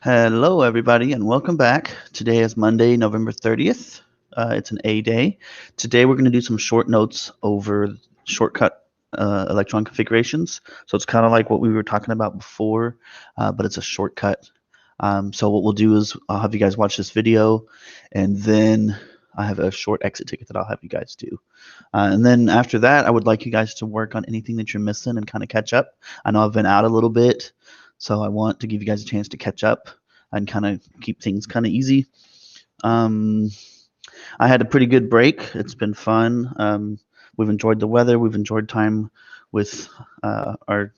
Hello, everybody, and welcome back. Today is Monday, November 30th. It's an A day. Today, we're going to do some short notes over shortcut electron configurations. So it's kind of like what we were talking about before, but it's a shortcut. So what we'll do is I'll have you guys watch this video, and then I have a short exit ticket that I'll have you guys do. And then after that, I would like you guys to work on anything that you're missing and kind of catch up. I know I've been out a little bit, so I want to give you guys a chance to catch up and kind of keep things kind of easy. I had a pretty good break. It's been fun. We've enjoyed the weather. We've enjoyed time with our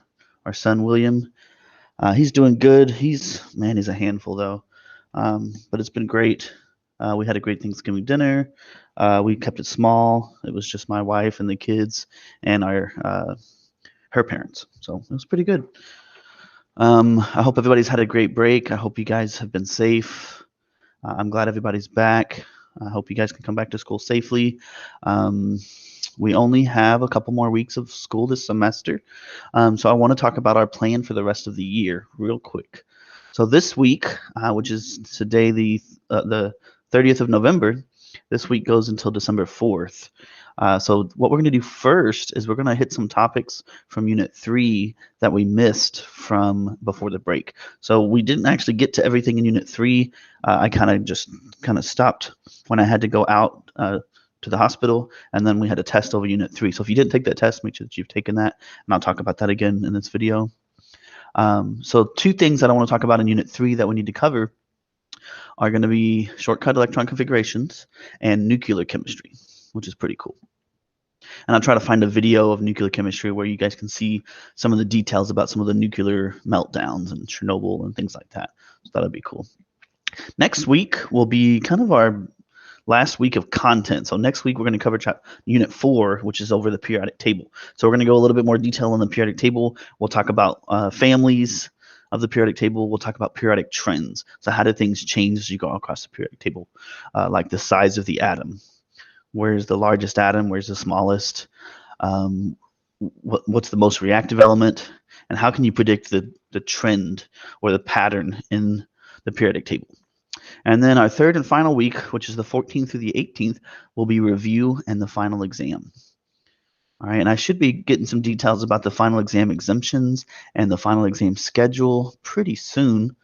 son William. He's doing good. He's a handful though, but it's been great. We had a great Thanksgiving dinner. We kept it small. It was just my wife and the kids and her parents. So it was pretty good. I hope everybody's had a great break. I hope you guys have been safe. I'm glad everybody's back. I hope you guys can come back to school safely. We only have a couple more weeks of school this semester. So I want to talk about our plan for the rest of the year real quick. So this week, which is today the 30th of November, this week goes until December 4th. So what we're going to do first is we're going to hit some topics from Unit 3 that we missed from before the break. So we didn't actually get to everything in Unit 3. I kind of stopped when I had to go out to the hospital, and then we had a test over Unit 3. So if you didn't take that test, make sure that you've taken that, and I'll talk about that again in this video. So two things that I want to talk about in Unit 3 that we need to cover are going to be shortcut electron configurations and nuclear chemistry, which is pretty cool. And I'll try to find a video of nuclear chemistry where you guys can see some of the details about some of the nuclear meltdowns and Chernobyl and things like that. So that'll be cool. Next week will be kind of our last week of content. So next week we're going to cover Unit 4, which is over the periodic table. So we're going to go a little bit more detail on the periodic table. We'll talk about families of the periodic table. We'll talk about periodic trends. So how do things change as you go across the periodic table, like the size of the atom. Where's the largest atom? Where's the smallest? What's the most reactive element? And how can you predict the trend or the pattern in the periodic table? And then our third and final week, which is the 14th through the 18th, will be review and the final exam. All right, and I should be getting some details about the final exam exemptions and the final exam schedule pretty soon.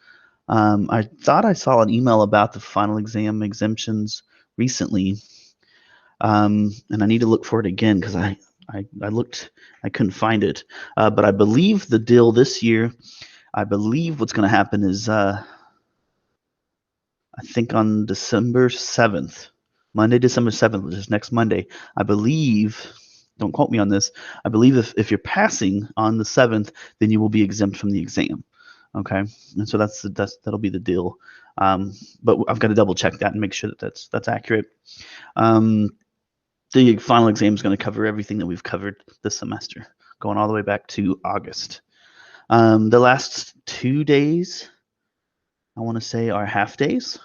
I thought I saw an email about the final exam exemptions recently. And I need to look for it again because I looked, I couldn't find it. But I believe the deal this year, I believe what's going to happen is I think on December 7th, Monday, December 7th, which is next Monday, I believe, don't quote me on this, I believe if you're passing on the 7th, then you will be exempt from the exam. Okay, and so that'll be the deal. But I've got to double check that and make sure that that's accurate. The final exam is going to cover everything that we've covered this semester, going all the way back to August. The last 2 days, I want to say, are half days,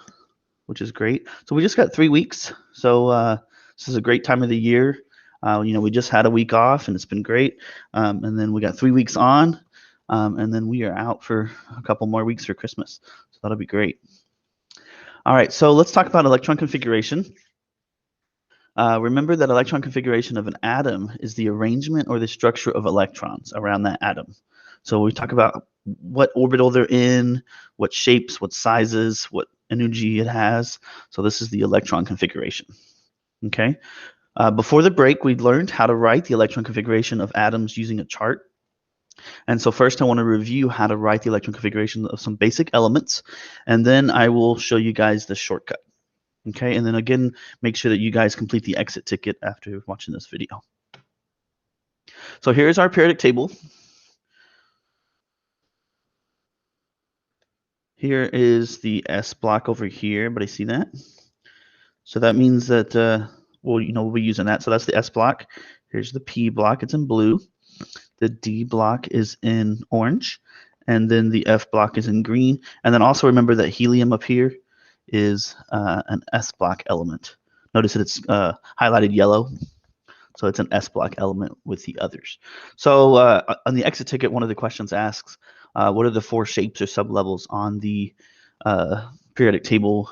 which is great. So we just got 3 weeks. So this is a great time of the year. We just had a week off, and it's been great. And then we got 3 weeks on, and then we are out for a couple more weeks for Christmas. So that'll be great. All right, so let's talk about electron configuration. Remember that electron configuration of an atom is the arrangement or the structure of electrons around that atom. So we talk about what orbital they're in, what shapes, what sizes, what energy it has. So this is the electron configuration. Okay. Before the break, we learned how to write the electron configuration of atoms using a chart. And so first I want to review how to write the electron configuration of some basic elements, and then I will show you guys the shortcut. Okay, and then again, make sure that you guys complete the exit ticket after watching this video. So here's our periodic table. Here is the S block over here. Everybody see that? So that means that, we'll be using that. So that's the S block. Here's the P block. It's in blue. The D block is in orange. And then the F block is in green. And then also remember that helium up here is an S block element. Notice that it's highlighted yellow. So it's an S block element with the others. So on the exit ticket, one of the questions asks, what are the 4 shapes or sublevels on the periodic table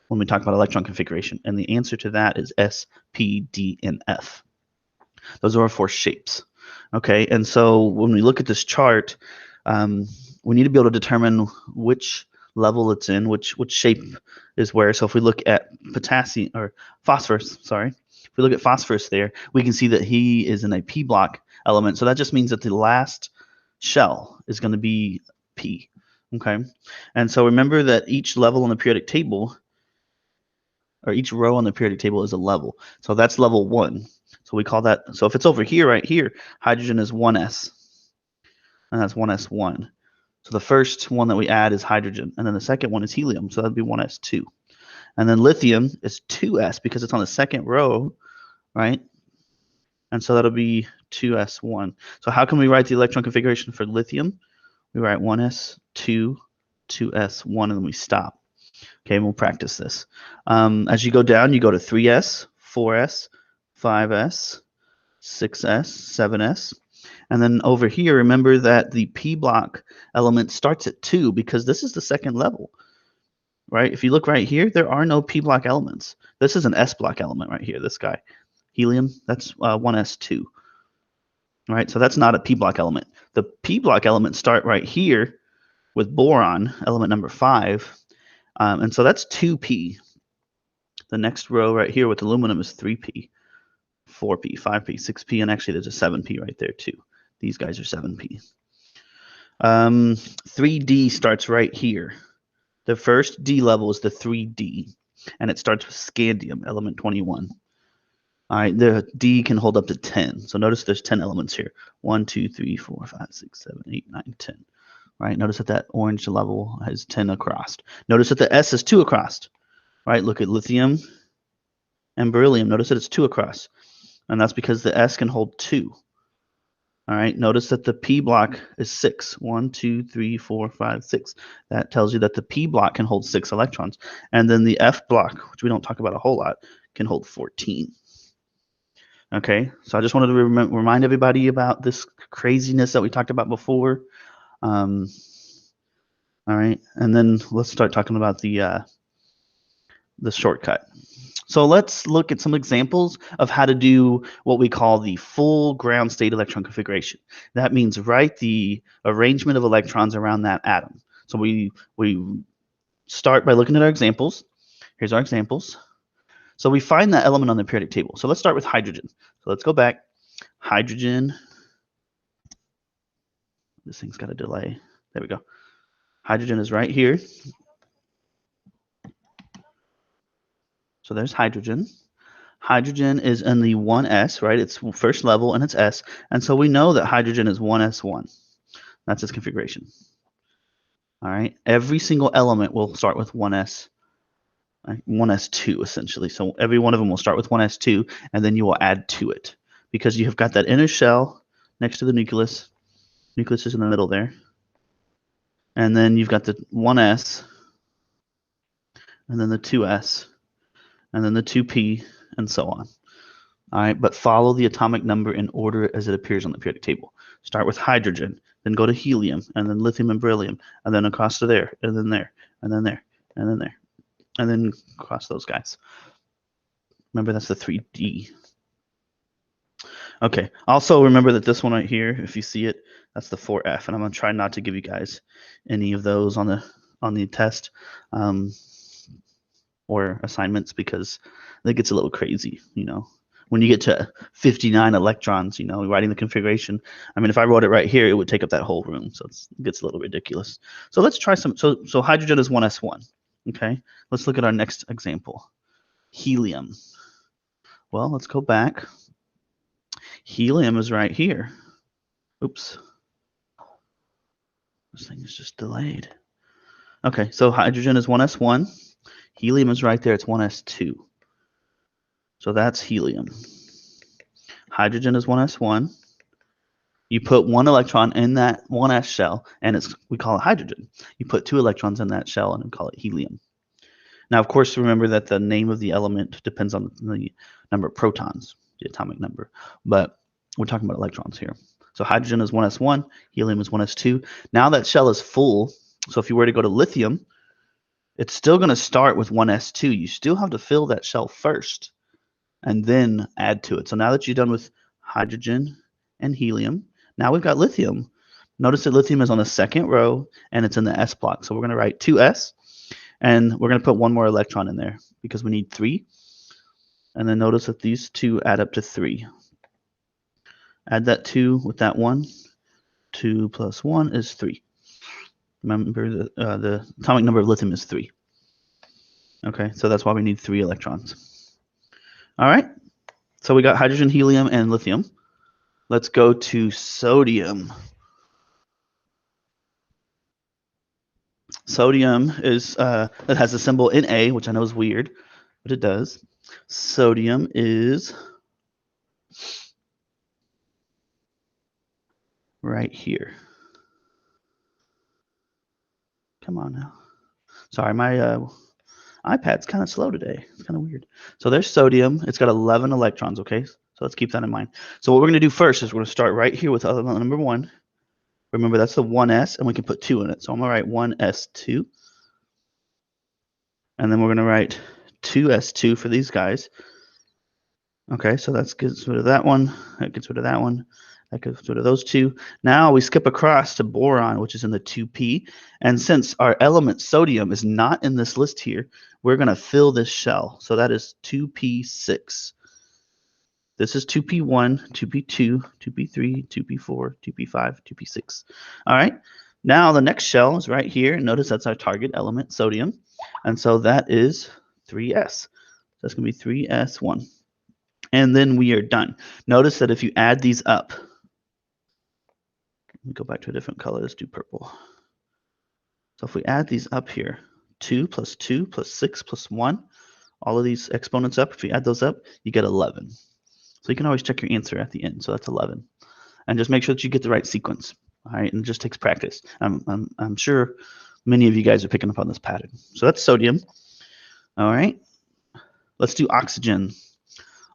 when we talk about electron configuration? And the answer to that is S, P, D, and F. Those are our 4 shapes. Okay, and so when we look at this chart, we need to be able to determine which level it's in, which shape is where. So if we look at potassium or phosphorus, sorry, if we look at phosphorus there, we can see that he is in a p block element. So that just means that the last shell is going to be p. Okay, and so remember that each level on the periodic table, or each row on the periodic table, is a level. So that's level 1. So we call that, so if it's over here, right here, hydrogen is 1s, and that's 1s1. So the first one that we add is hydrogen, and then the second one is helium, so that'd be 1s2. And then lithium is 2s because it's on the second row, right? And so that'll be 2s1. So how can we write the electron configuration for lithium? We write 1s2, 2s1, and then we stop. Okay, and we'll practice this. As you go down, you go to 3s, 4s, 5s, 6s, 7s. And then over here, remember that the p block element starts at 2 because this is the second level, right? If you look right here, there are no p block elements. This is an s block element right here, this guy. Helium, that's 1s2, right? So that's not a p block element. The p block elements start right here with boron, element number 5. And so that's 2p. The next row right here with aluminum is 3p, 4p, 5p, 6p, and actually there's a 7p right there too. These guys are 7p. 3D starts right here. The first D level is the 3D, and it starts with scandium, element 21. All right, the D can hold up to 10. So notice there's 10 elements here. 1, 2, 3, 4, 5, 6, 7, 8, 9, 10. Right, notice that orange level has 10 across. Notice that the S is 2 across. Right, look at lithium and beryllium. Notice that it's 2 across, and that's because the S can hold 2. All right, notice that the P block is 6. 1, 2, 3, 4, 5, 6. That tells you that the P block can hold 6 electrons. And then the F block, which we don't talk about a whole lot, can hold 14. Okay, so I just wanted to remind everybody about this craziness that we talked about before. All right, and then let's start talking about the shortcut. So let's look at some examples of how to do what we call the full ground state electron configuration. That means write the arrangement of electrons around that atom. So we start by looking at our examples. Here's our examples. So we find that element on the periodic table. So let's start with hydrogen. So let's go back. Hydrogen. This thing's got a delay. There we go. Hydrogen is right here. So there's hydrogen. Hydrogen is in the 1s, right? It's first level and it's S. And so we know that hydrogen is 1s1. That's its configuration. All right. Every single element will start with 1s, 1s2 essentially. So every one of them will start with 1s2, and then you will add to it because you have got that inner shell next to the nucleus. Nucleus is in the middle there. And then you've got the 1s, and then the 2s, and then the 2p, and so on. All right, but follow the atomic number in order as it appears on the periodic table. Start with hydrogen, then go to helium, and then lithium and beryllium, and then across to there, and then there, and then there, and then there, and then across those guys. Remember, that's the 3D. Okay, also remember that this one right here, if you see it, that's the 4F, and I'm going to try not to give you guys any of those on the test or assignments because it gets a little crazy, you know. When you get to 59 electrons, you know, writing the configuration. I mean, if I wrote it right here, it would take up that whole room, so it gets a little ridiculous. So let's try some. So hydrogen is 1s1. Okay, let's look at our next example. Helium. Well, let's go back. Helium is right here. Oops. This thing is just delayed. Okay, so hydrogen is 1s1. Helium is right there. It's 1s2. So that's helium. Hydrogen is 1s1. You put one electron in that 1s shell, and we call it hydrogen. You put 2 electrons in that shell, and we call it helium. Now, of course, remember that the name of the element depends on the number of protons, the atomic number. But we're talking about electrons here. So hydrogen is 1s1. Helium is 1s2. Now that shell is full. So if you were to go to lithium, it's still going to start with 1s2. You still have to fill that shell first and then add to it. So now that you're done with hydrogen and helium, now we've got lithium. Notice that lithium is on the second row and it's in the s block. So we're going to write 2s, and we're going to put one more electron in there because we need 3. And then notice that these 2 add up to 3. Add that 2 with that 1. 2 plus 1 is 3. Remember, the atomic number of lithium is 3. Okay, so that's why we need 3 electrons. All right, so we got hydrogen, helium, and lithium. Let's go to sodium. Sodium is it has a symbol Na, which I know is weird, but it does. Sodium is right here. Come on now. Sorry, my iPad's kind of slow today. It's kind of weird. So there's sodium. It's got 11 electrons, okay? So let's keep that in mind. So what we're going to do first is we're going to start right here with element number 1. Remember, that's the 1s, and we can put 2 in it. So I'm going to write 1s2. And then we're going to write 2s2 for these guys. Okay, so that gets rid of that one. That gets rid of that one. That gets rid of those 2. Now we skip across to boron, which is in the 2p. And since our element sodium is not in this list here, we're going to fill this shell. So that is 2p6. This is 2p1, 2p2, 2p3, 2p4, 2p5, 2p6. All right. Now the next shell is right here. Notice that's our target element, sodium. And so that is 3s. So that's going to be 3s1. And then we are done. Notice that if you add these up, let me go back to a different color. Let's do purple. So if we add these up here, 2 plus 2 plus 6 plus 1, all of these exponents up, if you add those up, you get 11. So you can always check your answer at the end. So that's 11. And just make sure that you get the right sequence. All right, and it just takes practice. I'm sure many of you guys are picking up on this pattern. So that's sodium. All right, let's do oxygen.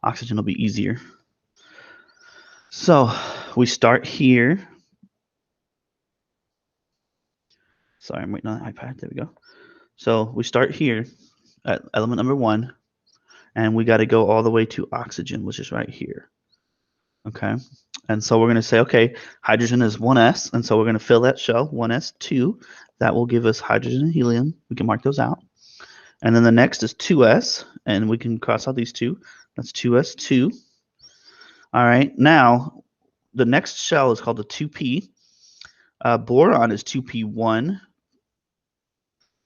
Oxygen will be easier. So we start here. Sorry, I'm waiting on the iPad. There we go. So we start here at element number 1, and we got to go all the way to oxygen, which is right here. Okay, and so we're going to say, okay, hydrogen is 1s, and so we're going to fill that shell, 1s2. That will give us hydrogen and helium. We can mark those out. And then the next is 2s, and we can cross out these 2. That's 2s2. All right, now the next shell is called a 2p. Boron is 2p1.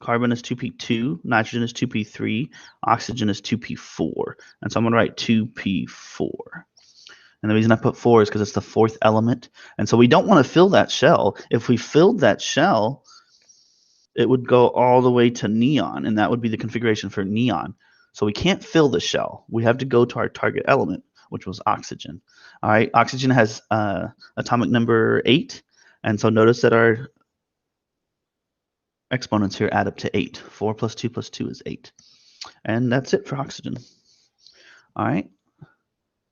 Carbon is 2p2, nitrogen is 2p3, oxygen is 2p4. And so I'm going to write 2p4. And the reason I put 4 is because it's the 4th element. And so we don't want to fill that shell. If we filled that shell, it would go all the way to neon, and that would be the configuration for neon. So we can't fill the shell. We have to go to our target element, which was oxygen. All right, oxygen has atomic number 8. And so notice that our exponents here add up to 8. 4 plus 2 plus 2 is 8. And that's it for oxygen. All right.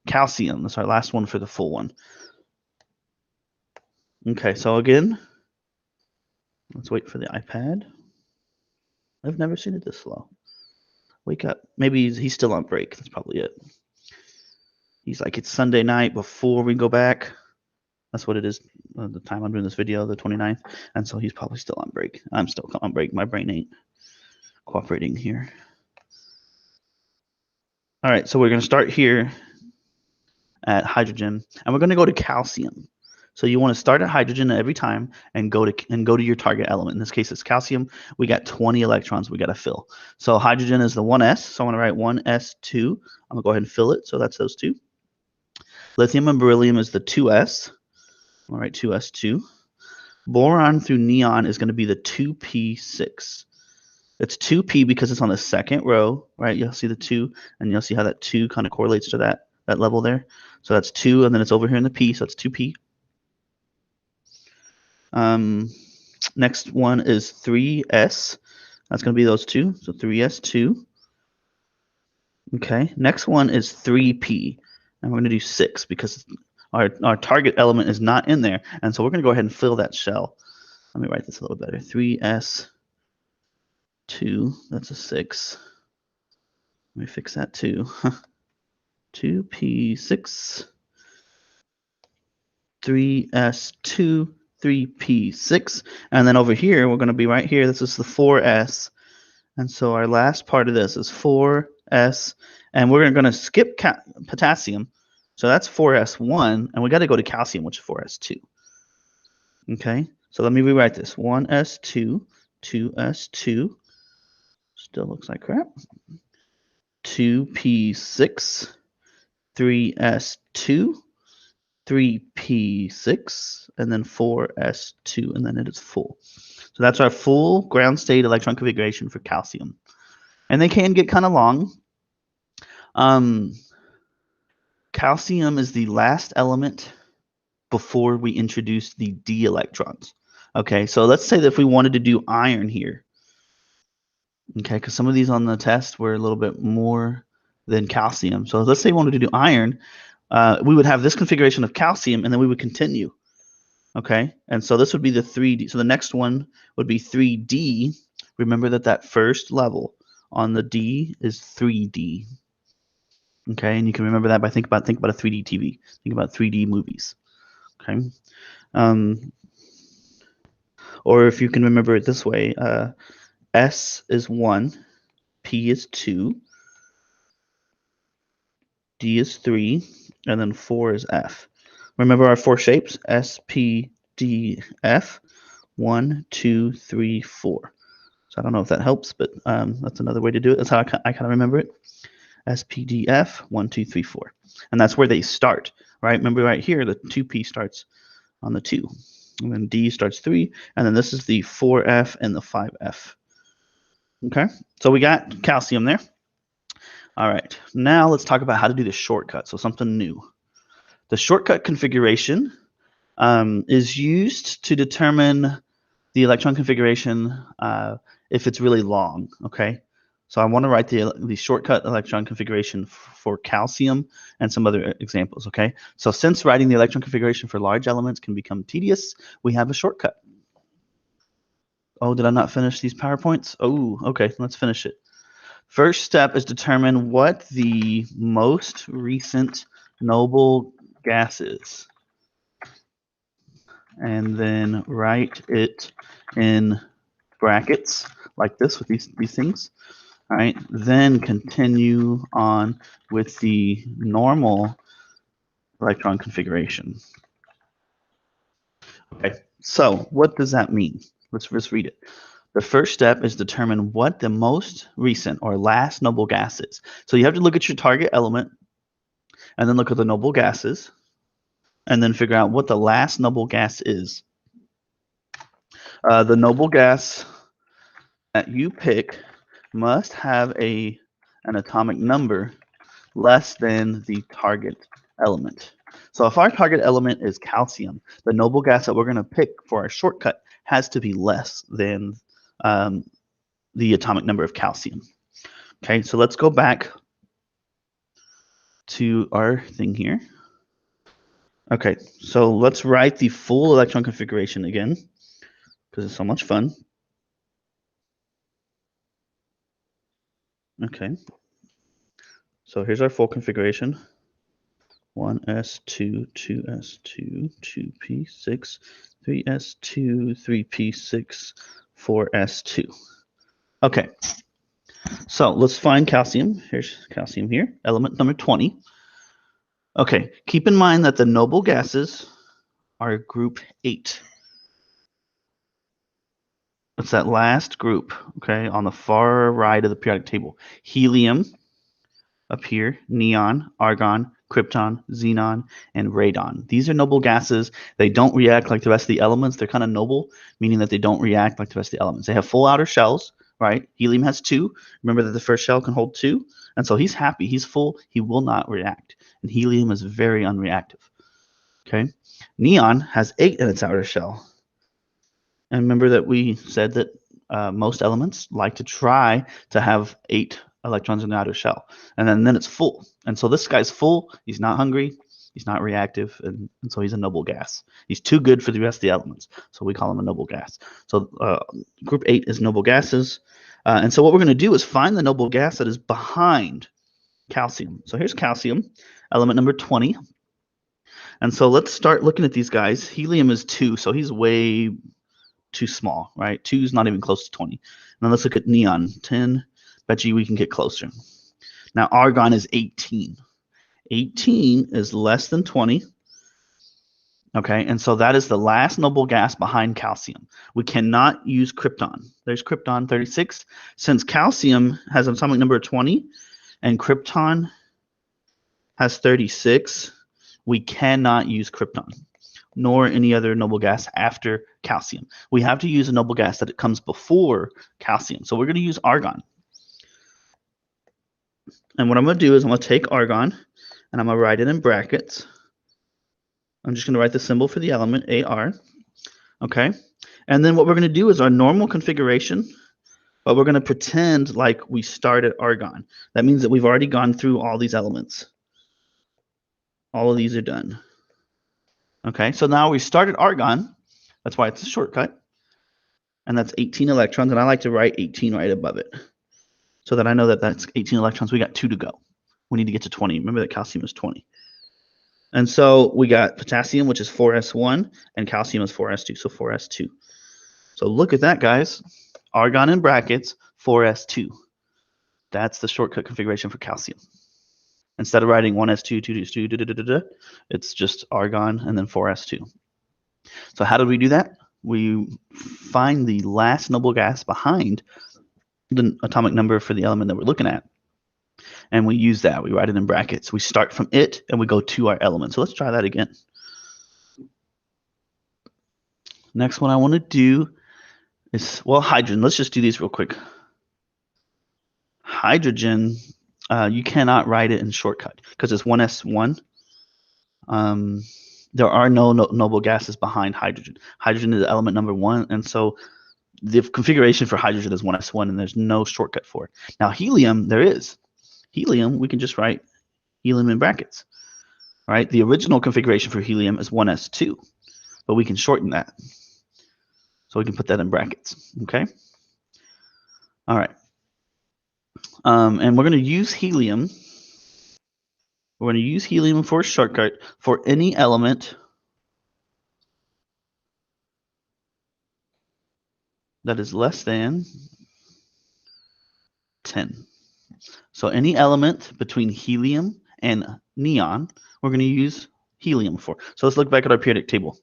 Calcium. That's our last one for the full one. Okay, so again, let's wait for the iPad. I've never seen it this slow. Wake up. Maybe he's still on break. That's probably it. He's like, it's Sunday night before we go back. That's what it is, the time I'm doing this video, the 29th. And so he's probably still on break. I'm still on break. My brain ain't cooperating here. All right, so we're going to start here at hydrogen, and we're going to go to calcium. So you want to start at hydrogen every time and go to your target element. In this case, it's calcium. We got 20 electrons we got to fill. So hydrogen is the 1s. So I'm going to write 1s2. I'm going to go ahead and fill it. So that's those 2. Lithium and beryllium is the 2s. All right, 2s2. Boron through neon is going to be the 2p6. It's 2p because it's on the second row, right? You'll see the 2, and you'll see how that 2 kind of correlates to that level there. So that's 2, and then it's over here in the p, so it's 2p. Next one is 3s. That's going to be those 2, so 3s2. Okay, next one is 3p, and we're going to do 6 because our target element is not in there, and so we're going to go ahead and fill that shell. Let me write this a little better. 3s 2, that's a 6. Let me fix that too. 2p6, 3s2, 3p6. And then over here, we're going to be right here. This is the 4s. And so our last part of this is 4s. And we're going to skip potassium. So that's 4s1. And we got to go to calcium, which is 4s2. Okay, so let me rewrite this. 1s2, 2s2. Still looks like crap. 2p6, 3s2, 3p6, and then 4s2, and then it is full. So that's our full ground state electron configuration for calcium. And they can get kind of long. Calcium is the last element before we introduce the d electrons. Okay, so let's say that if we wanted to do iron here, okay, because some of these on the test were a little bit more than calcium. So let's say we wanted to do iron, we would have this configuration of calcium, and then we would continue. Okay, and so this would be the 3D. So the next one would be 3D. Remember that first level on the D is 3D. Okay, and you can remember that by think about a 3D TV. Think about 3D movies. Okay, or if you can remember it this way, S is 1, P is 2, D is 3, and then 4 is F. Remember our 4 shapes: S, P, D, F. 1, 2, 3, 4. So I don't know if that helps, but that's another way to do it. That's how I kind of remember it. S, P, D, F. 1, 2, 3, 4. And that's where they start, right? Remember right here, the 2P starts on the 2. And then D starts 3. And then this is the 4F and the 5F. Okay, so we got calcium there. All right, now let's talk about how to do the shortcut, so something new. The shortcut configuration is used to determine the electron configuration if it's really long, okay? So I want to write the shortcut electron configuration for calcium and some other examples, okay? So since writing the electron configuration for large elements can become tedious, we have a shortcut. Oh, did I not finish these PowerPoints? Oh, okay, let's finish it. First step is determine what the most recent noble gas is. And then write it in brackets like this with these things. All right, then continue on with the normal electron configuration. Okay, so what does that mean? Let's just read it. The first step is determine what the most recent or last noble gas is. So you have to look at your target element and then look at the noble gases and then figure out what the last noble gas is. The noble gas that you pick must have an atomic number less than the target element. So if our target element is calcium, the noble gas that we're going to pick for our shortcut has to be less than the atomic number of calcium. Okay, so let's go back to our thing here. Okay, so let's write the full electron configuration again because it's so much fun. Okay, so here's our full configuration. 1s2, 2s2, 2p6, 3s2, 3p6, 4s2. Okay, so let's find calcium. Here's calcium here, element number 20. Okay, keep in mind that the noble gases are group 8. It's that last group, okay, on the far right of the periodic table. Helium up here, neon, argon, krypton, xenon, and radon. These are noble gases. They don't react like the rest of the elements. They're kind of noble, meaning that they don't react like the rest of the elements. They have full outer shells, right? Helium has 2. Remember that the first shell can hold 2. And so he's happy. He's full. He will not react. And helium is very unreactive. Okay? Neon has 8 in its outer shell. And remember that we said that most elements like to try to have 8 electrons in the outer shell. And then it's full. And so this guy's full. He's not hungry. He's not reactive. And so he's a noble gas. He's too good for the rest of the elements. So we call him a noble gas. So group 8 is noble gases. And so what we're going to do is find the noble gas that is behind calcium. So here's calcium, element number 20. And so let's start looking at these guys. Helium is 2, so he's way too small, right? 2 is not even close to 20. Now let's look at neon, 10. Bet you we can get closer. Now argon is 18. 18 is less than 20. Okay, and so that is the last noble gas behind calcium. We cannot use krypton. There's krypton, 36. Since calcium has an atomic number of 20 and krypton has 36, we cannot use krypton, nor any other noble gas after calcium. We have to use a noble gas that it comes before calcium. So we're going to use argon. And what I'm going to do is I'm going to take argon and I'm going to write it in brackets. I'm just going to write the symbol for the element, Ar. Okay. And then what we're going to do is our normal configuration, but we're going to pretend like we started argon. That means that we've already gone through all these elements. All of these are done. Okay, so now we started argon. That's why it's a shortcut. And that's 18 electrons. And I like to write 18 right above it so that I know that that's 18 electrons. We got 2 to go. We need to get to 20. Remember that calcium is 20. And so we got potassium, which is 4s1, and calcium is 4s2, so 4s2. So look at that, guys. Argon in brackets, 4s2. That's the shortcut configuration for calcium. Instead of writing 1s2, 2s2, it's just argon and then 4s2. So how did we do that? We find the last noble gas behind the atomic number for the element that we're looking at. And we use that. We write it in brackets. We start from it and we go to our element. So let's try that again. Next one I want to do is, well, hydrogen. Let's just do these real quick. Hydrogen, you cannot write it in shortcut because it's 1s1. There are no noble gases behind hydrogen. Hydrogen is element number 1, and so the configuration for hydrogen is 1s1, and there's no shortcut for it. Now helium, there is. Helium, we can just write helium in brackets. Right? The original configuration for helium is 1s2, but we can shorten that. So we can put that in brackets. Okay? All right. And we're going to use helium. We're going to use helium for a shortcut for any element that is less than 10. So any element between helium and neon, we're going to use helium for. So let's look back at our periodic table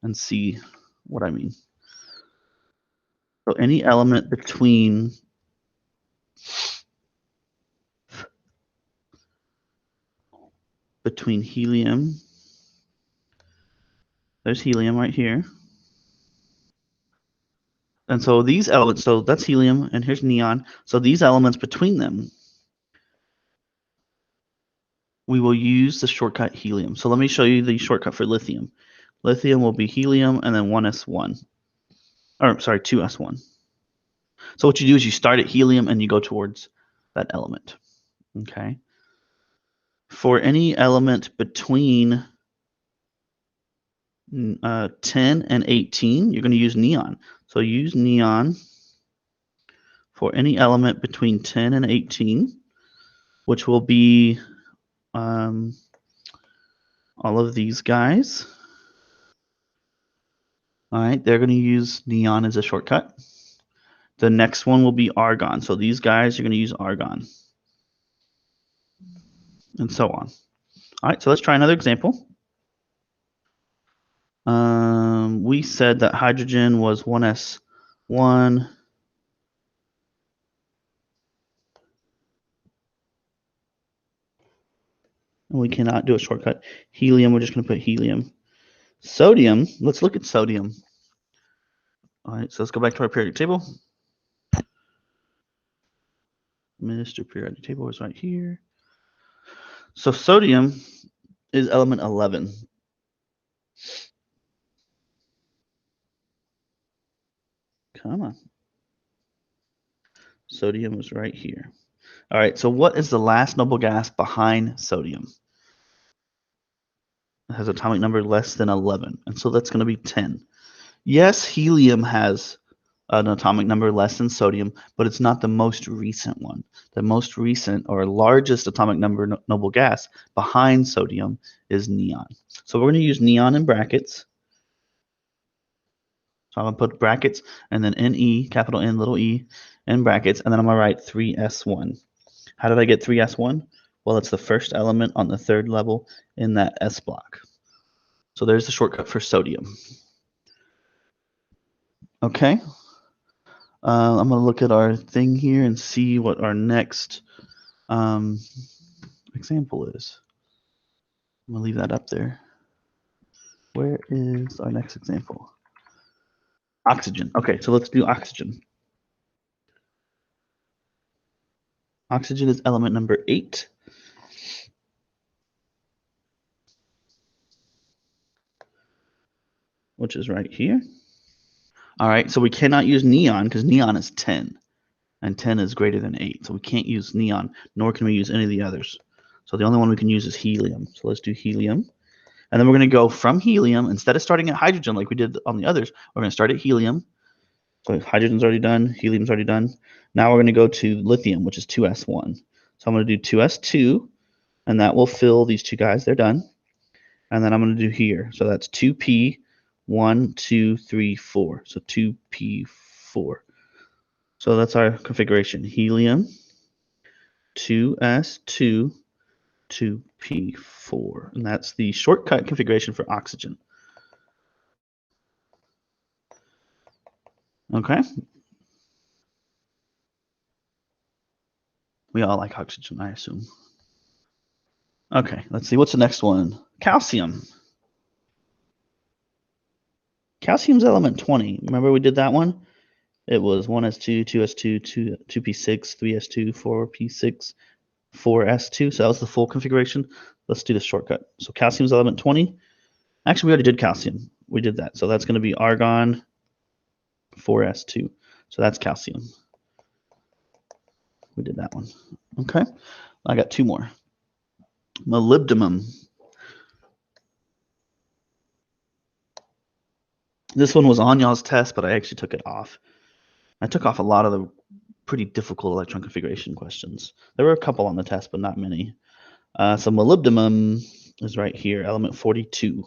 and see what I mean. So any element between helium, there's helium right here. And so these elements, so that's helium and here's neon. So these elements between them, we will use the shortcut helium. So let me show you the shortcut for lithium. Lithium will be helium and then 1s1. Or sorry, 2s1. So what you do is you start at helium and you go towards that element. Okay. For any element between 10 and 18, you're going to use neon. So use neon for any element between 10 and 18, which will be all of these guys. All right, they're going to use neon as a shortcut. The next one will be argon. So these guys are going to use argon. And so on. All right, so let's try another example. We said that hydrogen was 1s1. And we cannot do a shortcut. Helium, we're just going to put helium. Sodium, let's look at sodium. All right, so let's go back to our periodic table. Mr. Periodic Table is right here. So sodium is element 11. Come on. Sodium is right here. All right, so what is the last noble gas behind sodium? It has atomic number less than 11, and so that's going to be 10. Yes, helium has an atomic number less than sodium, but it's not the most recent one. The most recent or largest atomic number noble gas behind sodium is neon. So we're going to use neon in brackets. So I'm going to put brackets and then Ne, capital N, little e, in brackets, and then I'm going to write 3s1. How did I get 3s1? Well, it's the first element on the third level in that S block. So there's the shortcut for sodium. Okay. I'm going to look at our thing here and see what our next example is. I'm going to leave that up there. Where is our next example? Oxygen. Okay, so let's do oxygen. Oxygen is element number 8. Which is right here. All right, so we cannot use neon because neon is 10. And 10 is greater than 8. So we can't use neon, nor can we use any of the others. So the only one we can use is helium. So let's do helium. And then we're going to go from helium, instead of starting at hydrogen like we did on the others, we're going to start at helium. So hydrogen's already done, helium's already done. Now we're going to go to lithium, which is 2s1. So I'm going to do 2s2, and that will fill these two guys. They're done. And then I'm going to do here. So that's 2p, 1, 2, 3, 4. So 2p4. So that's our configuration. Helium, 2s2, 2p4. And that's the shortcut configuration for oxygen. Okay. We all like oxygen, I assume. Okay, let's see. What's the next one? Calcium. Calcium's element 20. Remember we did that one? It was 1s2, 2s2, 2p6, 3s2, 4p6, 4s2. So that was the full configuration. Let's do the shortcut. So calcium's element 20. Actually, we already did calcium. We did that. So that's going to be argon 4s2. So that's calcium. We did that one. Okay. I got two more. Molybdenum. This one was on y'all's test, but I actually took it off. I took off a lot of the pretty difficult electron configuration questions. There were a couple on the test, but not many. So molybdenum is right here, element 42.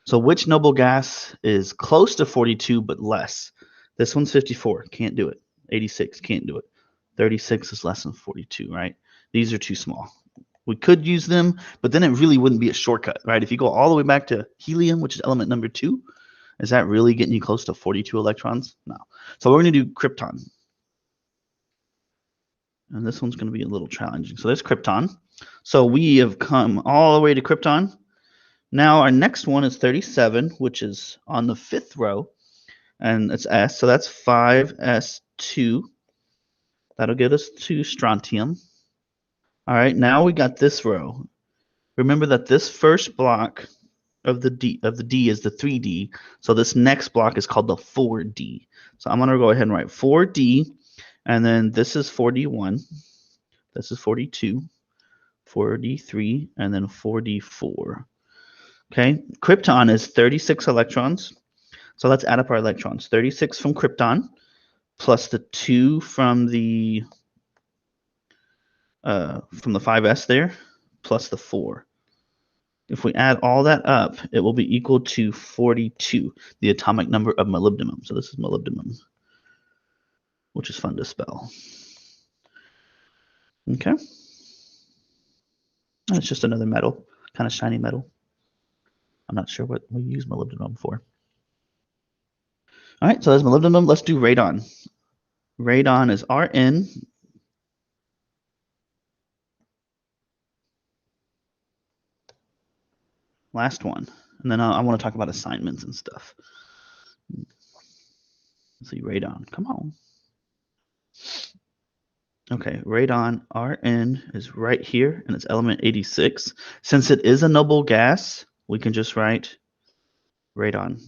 So which noble gas is close to 42 but less? This one's 54, can't do it. 86, can't do it. 36 is less than 42, right? These are too small. We could use them, but then it really wouldn't be a shortcut, right? If you go all the way back to helium, which is element number 2, is that really getting you close to 42 electrons? No. So we're going to do krypton. And this one's going to be a little challenging. So there's krypton. So we have come all the way to krypton. Now our next one is 37, which is on the 5th row. And it's S. So that's 5s2. That'll get us to strontium. All right, now we got this row. Remember that this first block of the D is the 3D. So this next block is called the 4D. So I'm going to go ahead and write 4D, and then this is 4D1. This is 4D2, 4D3, and then 4D4. Okay, krypton is 36 electrons. So let's add up our electrons. 36 from krypton plus the 2 from the 5s there plus the 4. If we add all that up, it will be equal to 42, the atomic number of molybdenum. So this is molybdenum, which is fun to spell. Okay. It's just another metal, kind of shiny metal. I'm not sure what we use molybdenum for. All right, so that's molybdenum. Let's do radon. Radon is Rn. Last one. And then I want to talk about assignments and stuff. Let's see, radon. Come on. Okay, radon Rn is right here, and it's element 86. Since it is a noble gas, we can just write radon.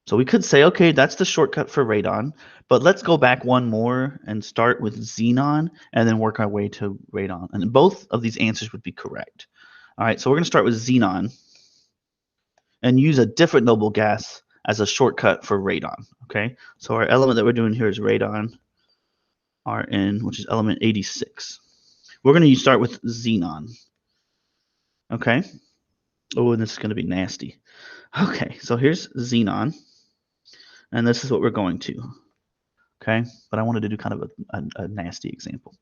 So we could say, okay, that's the shortcut for radon, but let's go back one more and start with xenon and then work our way to radon. And both of these answers would be correct. All right, so we're going to start with xenon and use a different noble gas as a shortcut for radon. Okay, so our element that we're doing here is radon, Rn, which is element 86. We're going to start with xenon. Okay. Oh, and this is going to be nasty. Okay, so here's xenon, and this is what we're going to. Okay, but I wanted to do kind of a nasty example.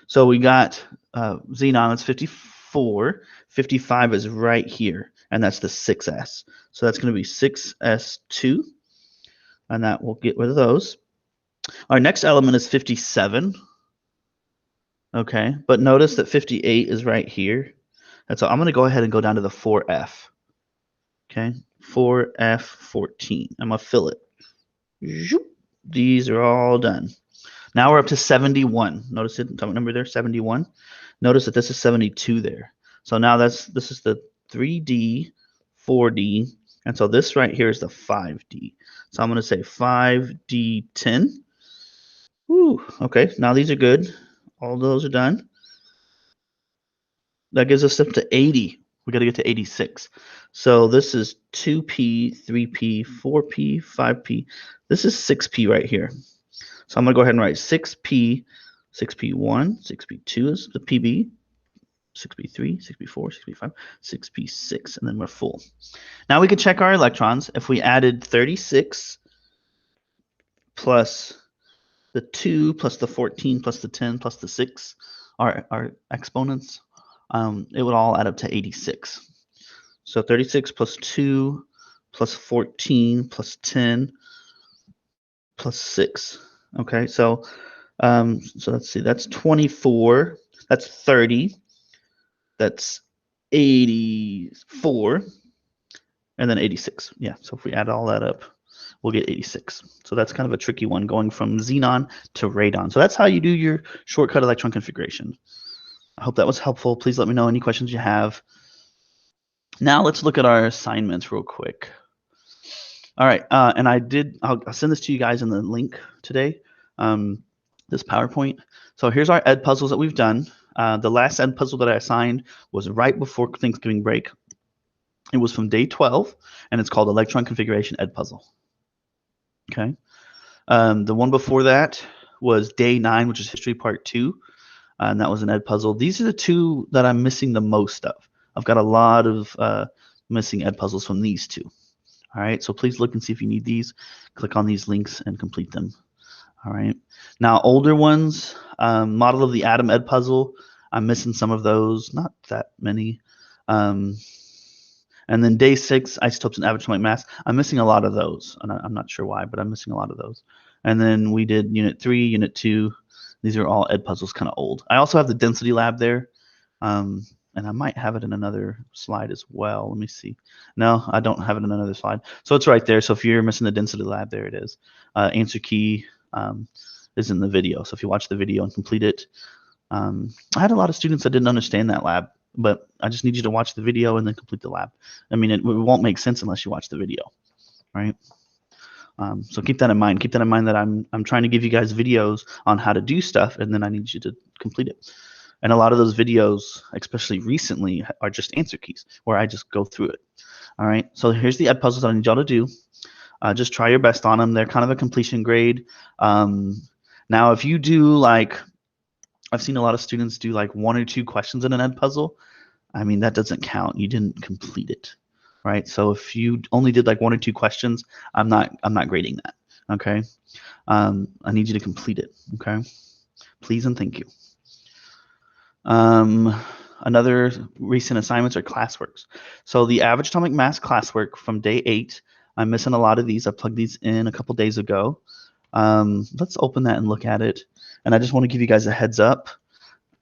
So we got xenon, that's 54. 55 is right here, and that's the 6s. So that's going to be 6s2, and that will get rid of those. Our next element is 57. Okay, but notice that 58 is right here. And so I'm going to go ahead and go down to the 4f. Okay, 4f14. I'm going to fill it. These are all done. Now we're up to 71. Notice it, atomic number there, 71. Notice that this is 72 there. So now this is the 3D, 4D, and so this right here is the 5D. So I'm going to say 5D10. Woo, okay, now these are good. All those are done. That gives us up to 80. We got to get to 86. So this is 2p, 3p, 4p, 5p. This is 6p right here. So I'm going to go ahead and write 6p, 6p1, 6p2 is the PB, 6p3, 6p4, 6p5, 6p6, and then we're full. Now we could check our electrons. If we added 36 plus the 2 plus the 14 plus the 10 plus the 6, our exponents, it would all add up to 86. So 36 plus 2 plus 14 plus 10 plus 6. Okay, so let's see, that's 24, that's 30, that's 84, and then 86. Yeah, so if we add all that up, we'll get 86. So that's kind of a tricky one, going from xenon to radon. So that's how you do your shortcut electron configuration. I hope that was helpful. Please let me know any questions you have. Now let's look at our assignments real quick. All right, and I'll send this to you guys in the link today, this PowerPoint. So here's our ed puzzles that we've done. The last ed puzzle that I assigned was right before Thanksgiving break. It was from day 12, and it's called Electron Configuration Ed Puzzle. Okay. The one before that was day 9, which is History Part 2, and that was an ed puzzle. These are the two that I'm missing the most of. I've got a lot of missing ed puzzles from these two. All right, so please look and see if you need these. Click on these links and complete them. All right. Now, older ones, Model of the Atom Ed Puzzle. I'm missing some of those, not that many. And then day 6, isotopes and average atomic mass. I'm missing a lot of those, and I'm not sure why, but I'm missing a lot of those. And then we did Unit 3, Unit 2. These are all ed puzzles, kind of old. I also have the density lab there. And I might have it in another slide as well. Let me see. No, I don't have it in another slide. So it's right there. So if you're missing the density lab, there it is. Answer key is in the video. So if you watch the video and complete it, I had a lot of students that didn't understand that lab, but I just need you to watch the video and then complete the lab. I mean, it won't make sense unless you watch the video, right? So keep that in mind. Keep that in mind that I'm trying to give you guys videos on how to do stuff, and then I need you to complete it. And a lot of those videos, especially recently, are just answer keys where I just go through it. All right, so here's the ed puzzles that I need y'all to do. Just try your best on them. They're kind of a completion grade. Now, if you do like, I've seen a lot of students do like 1 or 2 questions in an ed puzzle. I mean, that doesn't count. You didn't complete it, right? So if you only did like 1 or 2 questions, I'm not grading that. Okay, I need you to complete it. Okay, please and thank you. Another recent assignments are classworks. So the average atomic mass classwork from day 8, I'm missing a lot of these. I plugged these in a couple days ago. Let's open that and look at it. And I just want to give you guys a heads up.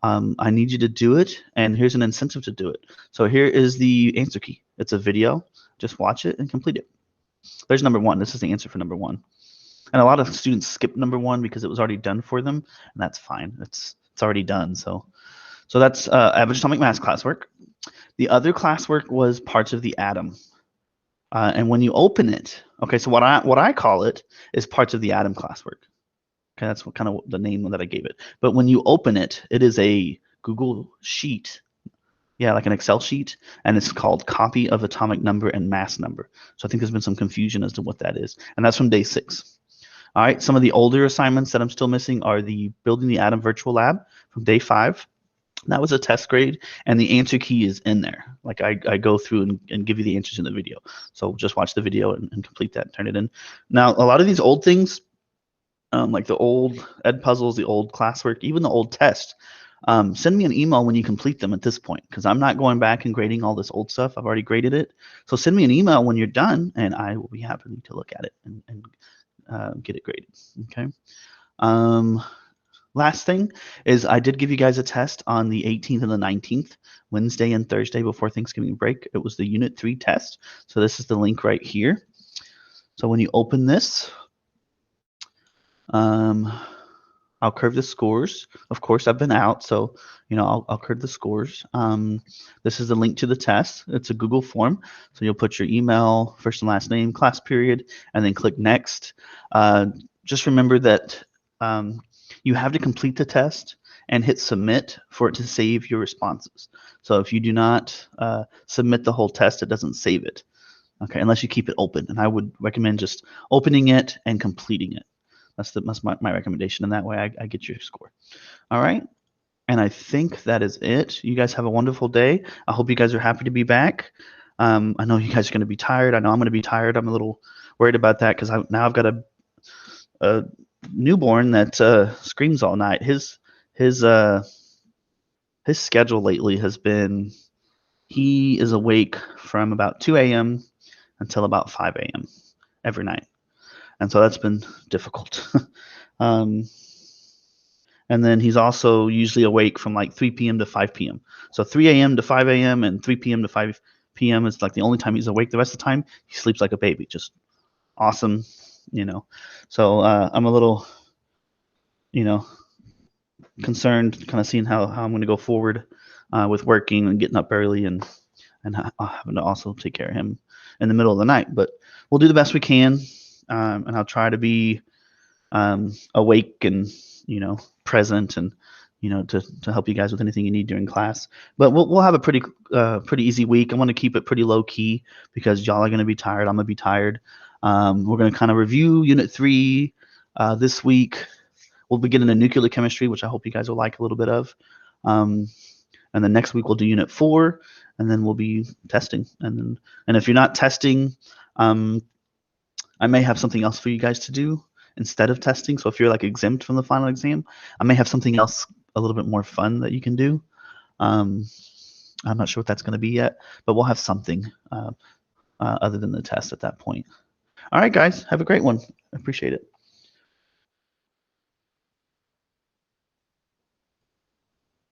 I need you to do it, and here's an incentive to do it. So here is the answer key. It's a video. Just watch it and complete it. There's number 1. This is the answer for number 1. And a lot of students skip number 1 because it was already done for them, and that's fine. It's already done. So that's average atomic mass classwork. The other classwork was parts of the atom. And when you open it, okay, so what I call it is parts of the atom classwork. Okay, that's what kind of the name that I gave it. But when you open it, it is a Google Sheet Yeah, like an Excel sheet, and it's called copy of atomic number and mass number. So I think there's been some confusion as to what that is, and that's from day 6. All right, some of the older assignments that I'm still missing are the building the atom virtual lab from day 5. That was a test grade, and the answer key is in there. Like I go through and give you the answers in the video. So just watch the video and complete that and turn it in. Now, a lot of these old things, like the old ed puzzles, the old classwork, even the old test, send me an email when you complete them at this point, because I'm not going back and grading all this old stuff. I've already graded it. So send me an email when you're done, and I will be happy to look at it and get it graded. Okay. Last thing is I did give you guys a test on the 18th and the 19th, Wednesday and Thursday before Thanksgiving break. It was the Unit 3 test. So this is the link right here. So when you open this, I'll curve the scores. Of course, I've been out, so I'll curve the scores. This is the link to the test. It's a Google form, so you'll put your email, first and last name, class period, and then click next. Just remember that you have to complete the test and hit submit for it to save your responses. So if you do not submit the whole test, it doesn't save it. Okay, unless you keep it open, and I would recommend just opening it and completing it. That's my recommendation, and that way I get your score. All right, and I think that is it. You guys have a wonderful day. I hope you guys are happy to be back. I know you guys are going to be tired. I know I'm going to be tired. I'm a little worried about that because now I've got a newborn that screams all night. His schedule lately has been he is awake from about 2 a.m. until about 5 a.m. every night, and so that's been difficult. And then he's also usually awake from like 3 p.m. to 5 p.m. So 3 a.m. to 5 a.m. and 3 p.m. to 5 p.m. is like the only time he's awake. The rest of the time he sleeps like a baby. Just awesome, So I'm a little, concerned, kind of seeing how I'm going to go forward with working and getting up early and having to also take care of him in the middle of the night. But we'll do the best we can, and I'll try to be awake and present and to help you guys with anything you need during class. But we'll have a pretty easy week. I want to keep it pretty low key because y'all are going to be tired. I'm going to be tired. We're going to kind of review Unit 3 this week. We'll be getting into nuclear chemistry, which I hope you guys will like a little bit of. And then next week we'll do Unit 4, and then we'll be testing. And if you're not testing, I may have something else for you guys to do instead of testing. So if you're like exempt from the final exam, I may have something else a little bit more fun that you can do. I'm not sure what that's going to be yet, but we'll have something other than the test at that point. All right, guys, have a great one. I appreciate it.